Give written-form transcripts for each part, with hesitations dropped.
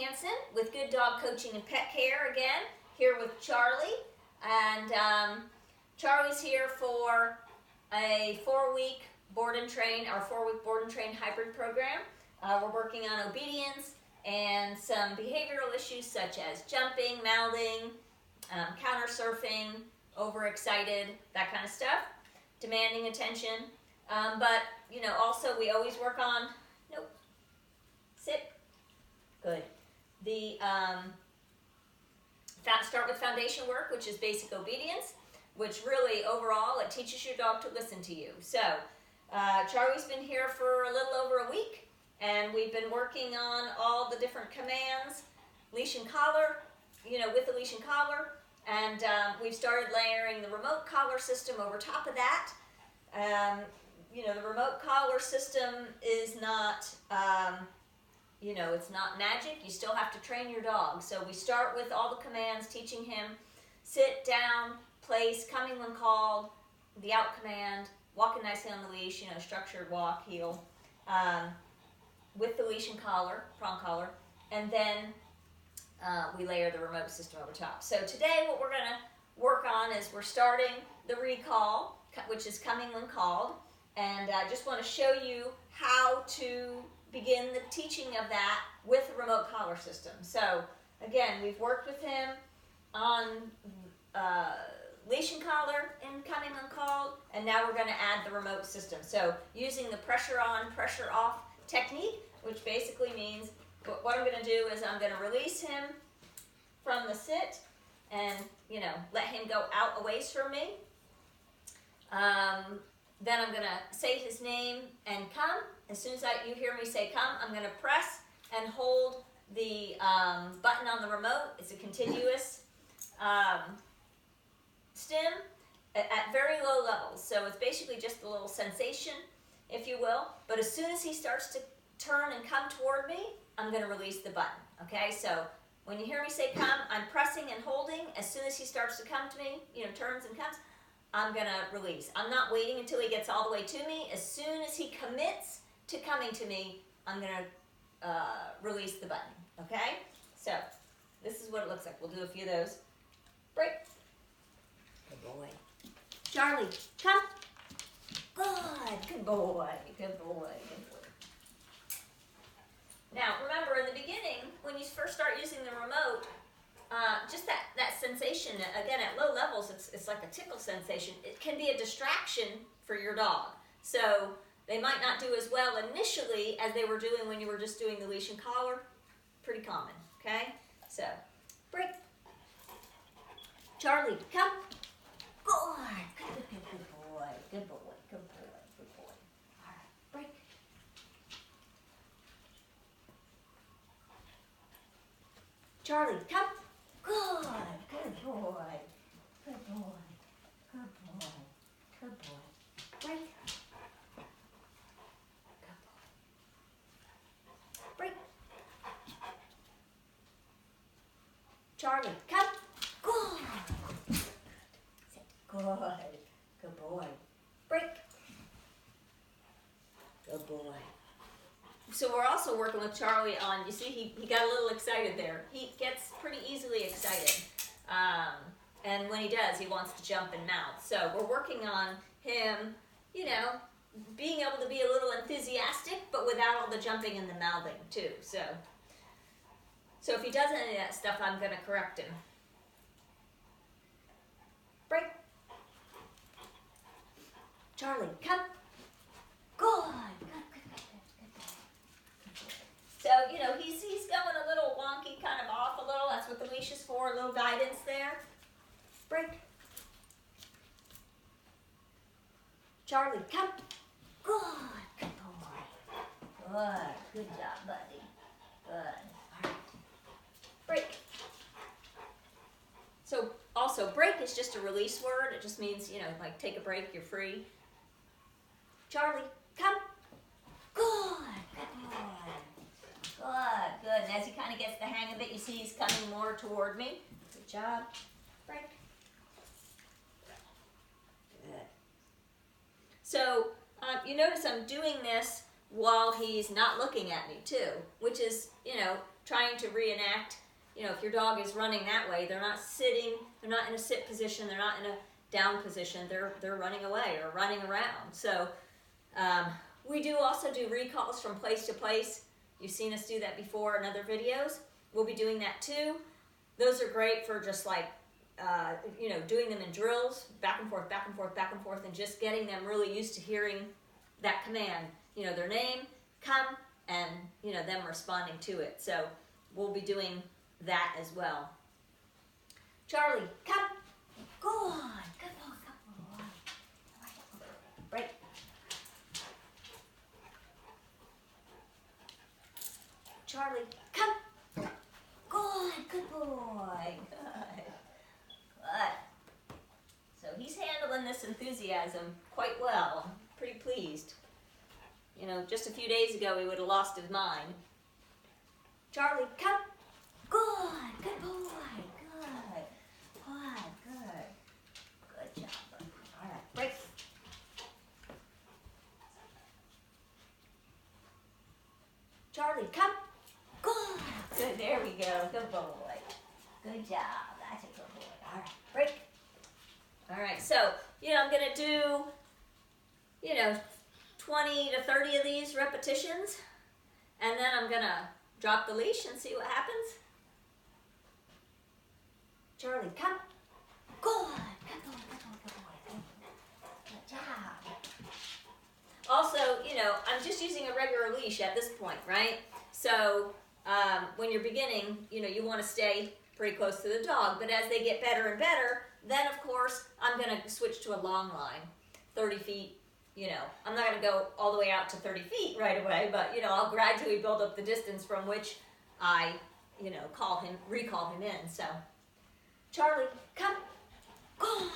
Hansen with Good Dog Coaching and Pet Care again, here with Charley. And Charley's here for a 4-week board and train, our 4-week board and train hybrid program. We're working on obedience and some behavioral issues such as jumping, mouthing, counter surfing, overexcited, that kind of stuff, demanding attention. But, you know, also we always work on, nope, sit, good. The start with foundation work, which is basic obedience, which really overall it teaches your dog to listen to you. So Charley's been here for a little over a week, and we've been working on all the different commands, leash and collar, you know, with the leash and collar, and we've started layering the remote collar system over top of that. You know, the remote collar system is not, you know, it's not magic. You still have to train your dog. So we start with all the commands, teaching him sit, down, place, coming when called, the out command, walking nicely on the leash, you know, structured walk, heel, with the leash and collar, prong collar, and then we layer the remote system over top. So today what we're going to work on is we're starting the recall, which is coming when called, and I just want to show you how to begin the teaching of that with the remote collar system. So again, we've worked with him on leash and collar in coming when called, and now we're going to add the remote system. So using the pressure on, pressure off technique, which basically means what I'm going to do is I'm going to release him from the sit and, you know, let him go out a ways from me. Then I'm going to say his name and come. As soon as you hear me say come, I'm going to press and hold the button on the remote. It's a continuous stim at very low levels. So it's basically just a little sensation, if you will. But as soon as he starts to turn and come toward me, I'm going to release the button. Okay, so when you hear me say come, I'm pressing and holding. As soon as he starts to come to me, you know, turns and comes, I'm going to release. I'm not waiting until he gets all the way to me. As soon as he commits to coming to me, I'm going to release the button. Okay? So this is what it looks like. We'll do a few of those. Break. Good boy. Charley, come. Good. Good boy. Good boy. Good boy. Now, remember, in the beginning, when you first start using the remote, just that sensation, again, at low levels, it's like a tickle sensation. It can be a distraction for your dog. So they might not do as well initially as they were doing when you were just doing the leash and collar. Pretty common, okay? So, break. Charley, come. Good. Good boy. Good boy. Good boy. Good boy. All right, break. Charley, come. Good. Good boy. Good boy. Good boy. Good boy. Break. Good boy. Break. Charley, come. Good. Good. Good boy. Break. Good boy. So we're also working with Charley on, you see, he got a little excited there. He gets pretty easily excited. And when he does, he wants to jump and mouth. So we're working on him, you know, being able to be a little enthusiastic, but without all the jumping and the mouthing too. So if he does any of that stuff, I'm going to correct him. Break. Charley, come. Good. So, you know, he's going a little wonky, kind of off a little. That's what the leash is for, a little guidance there. Break. Charley, come. Good. Good boy. Good. Good job, buddy. Good. All right. Break. So, also, break is just a release word. It just means, you know, like take a break, you're free. Charley, come. Good. Good boy. Good. And as he kind of gets the hang of it, you see he's coming more toward me. Good job. Break. Good. So you notice I'm doing this while he's not looking at me too, which is, you know, trying to reenact, if your dog is running that way, they're not sitting, they're not in a sit position, they're not in a down position, they're running away or running around. So we do also do recalls from place to place. You've seen us do that before in other videos. We'll be doing that too. Those are great for just like, doing them in drills, back and forth, back and forth, back and forth, and just getting them really used to hearing that command, their name, come, and, them responding to it. So we'll be doing that as well. Charley, come. Go on. Good boy, come on. Break. Charley, come. Good boy. Good. So he's handling this enthusiasm quite well. I'm pretty pleased. Just a few days ago he would have lost his mind. Charley, come. Good boy. Good job. All right, break. Charley, come. Good, there we go. Good boy. Good job. That's a good boy. All right, break. All right, so, I'm going to do, 20 to 30 of these repetitions, and then I'm going to drop the leash and see what happens. Charley, come. Good. Good boy. Good job. Also, I'm just using a regular leash at this point, right? So when you're beginning, you want to stay pretty close to the dog. But as they get better and better, then of course I'm going to switch to a long line, 30 feet. I'm not going to go all the way out to 30 feet right away, but I'll gradually build up the distance from which I, recall him in. So, Charley, come. Good. Good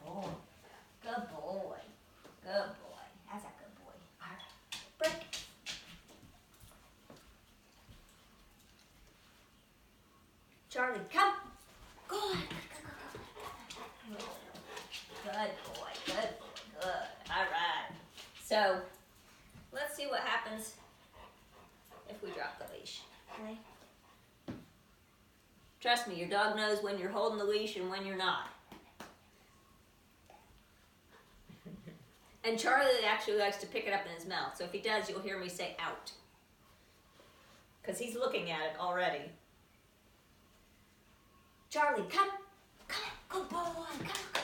boy. Good boy. Good boy. That's a good boy. All right. Break. Charley, come. Good. Good boy. Good. All right. So, let's see what happens if we drop the leash. Okay. Trust me, your dog knows when you're holding the leash and when you're not. And Charley actually likes to pick it up in his mouth. So if he does, you'll hear me say out. Because he's looking at it already. Charley, come. Come on. Good boy. Come.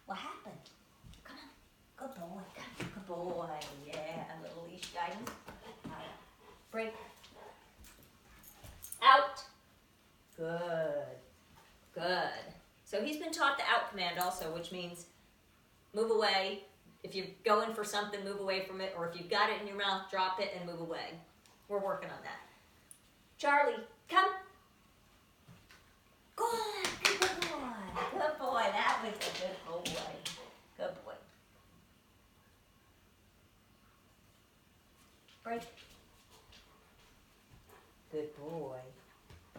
What happened? Come on. Good boy. Come. Good boy. Yeah, a little leash guidance. All right. Break. Out. Good. Good. So he's been taught the out command also, which means move away. If you're going for something, move away from it. Or if you've got it in your mouth, drop it and move away. We're working on that. Charley, come. Good. Good boy. Good boy. That was a good boy. Good boy. Break. Good boy.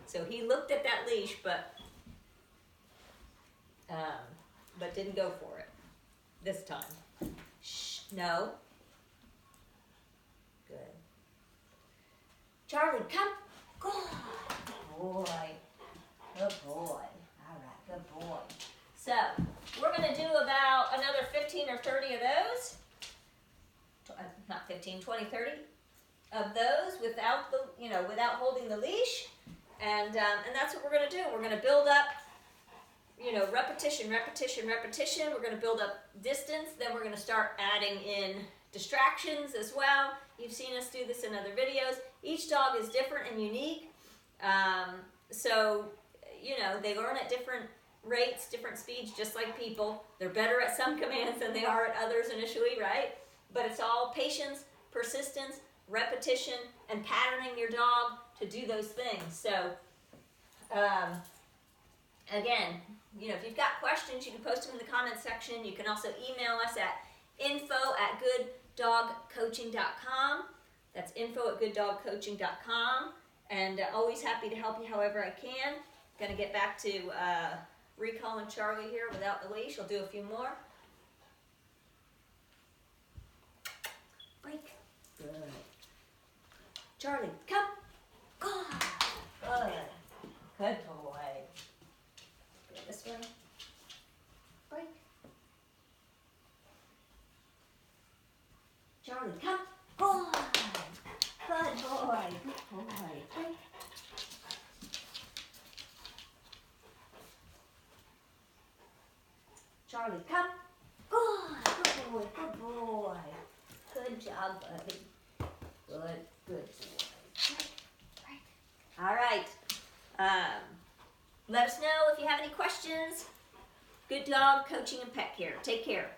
So he looked at that leash, but didn't go for it this time. Shh, no. Good. Charley, come. Good boy. Good boy. All right, good boy. So we're going to do about another 15 or 30 of those. Not 15, 20, 30 of those without the, without holding the leash. And that's what we're going to do. We're going to build up, repetition, repetition, repetition. We're going to build up distance. Then we're going to start adding in distractions as well. You've seen us do this in other videos. Each dog is different and unique. So, they learn at different rates, different speeds, just like people. They're better at some commands than they are at others initially, right? But it's all patience, persistence, repetition, and patterning your dog to do those things. So, again, if you've got questions, you can post them in the comments section. You can also email us at info@gooddogcoaching.com. That's info@gooddogcoaching.com. And always happy to help you however I can. Going to get back to recalling Charley here without the leash. I'll do a few more. Break. Good. Charley, come. Good boy. Go this way. Break. Charley, come. Boy. Good boy. Good boy. Break. Charley, come. Good boy. Good boy. Good job, buddy. Good boy. All right. Let us know if you have any questions. Good dog coaching and pet care. Take care.